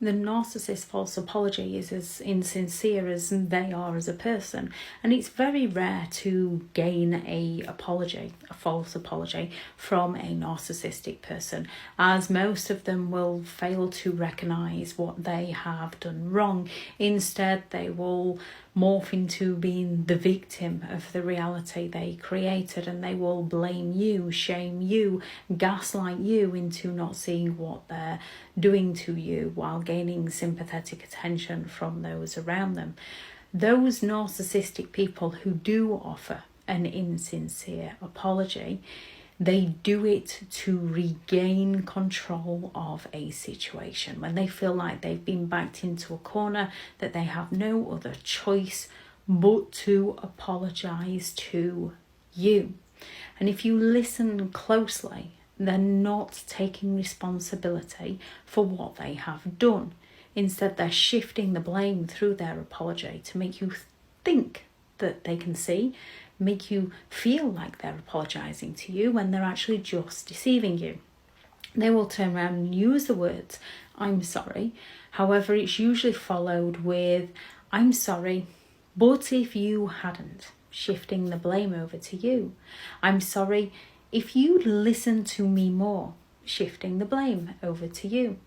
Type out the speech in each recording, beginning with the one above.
The narcissist's false apology is as insincere as they are as a person, and it's very rare to gain a false apology from a narcissistic person, as most of them will fail to recognise what they have done wrong. Instead, they will morph into being the victim of the reality they created, and they will blame you, shame you, gaslight you into not seeing what they're doing to you, while gaining sympathetic attention from those around them. Those narcissistic people who do offer an insincere apology, they do it to regain control of a situation. When they feel like they've been backed into a corner, that they have no other choice but to apologise to you. And if you listen closely, they're not taking responsibility for what they have done. Instead, they're shifting the blame through their apology to make you think that they can see, make you feel like they're apologising to you when they're actually just deceiving you. They will turn around and use the words, "I'm sorry." However, it's usually followed with, "I'm sorry, but if you hadn't," shifting the blame over to you. "I'm sorry, if you'd listen to me more," shifting the blame over to you.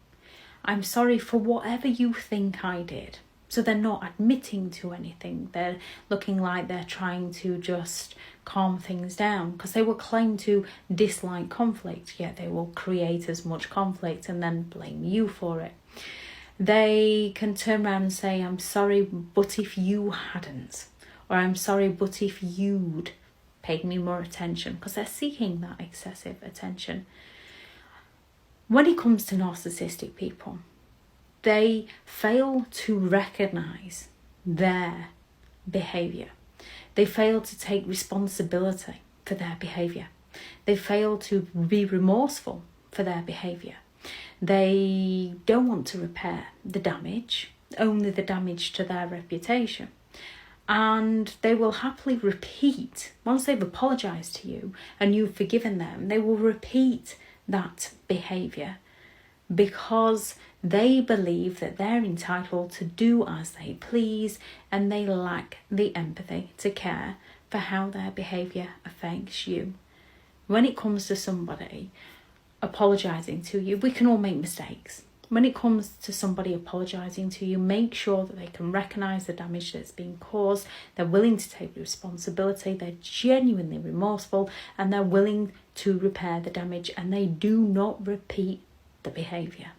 "I'm sorry for whatever you think I did." So they're not admitting to anything. They're looking like they're trying to just calm things down, because they will claim to dislike conflict, yet they will create as much conflict and then blame you for it. They can turn around and say, "I'm sorry, but if you hadn't," or "I'm sorry, but if you'd paid me more attention," because they're seeking that excessive attention. When it comes to narcissistic people, they fail to recognise their behaviour. They fail to take responsibility for their behaviour. They fail to be remorseful for their behaviour. They don't want to repair the damage, only the damage to their reputation. And they will happily repeat, once they've apologised to you and you've forgiven them, they will repeat that behaviour, because they believe that they're entitled to do as they please, and they lack the empathy to care for how their behaviour affects you. When it comes to somebody apologising to you, we can all make mistakes. When it comes to somebody apologising to you, make sure that they can recognise the damage that's been caused, they're willing to take responsibility, they're genuinely remorseful, and they're willing to repair the damage, and they do not repeat the behaviour.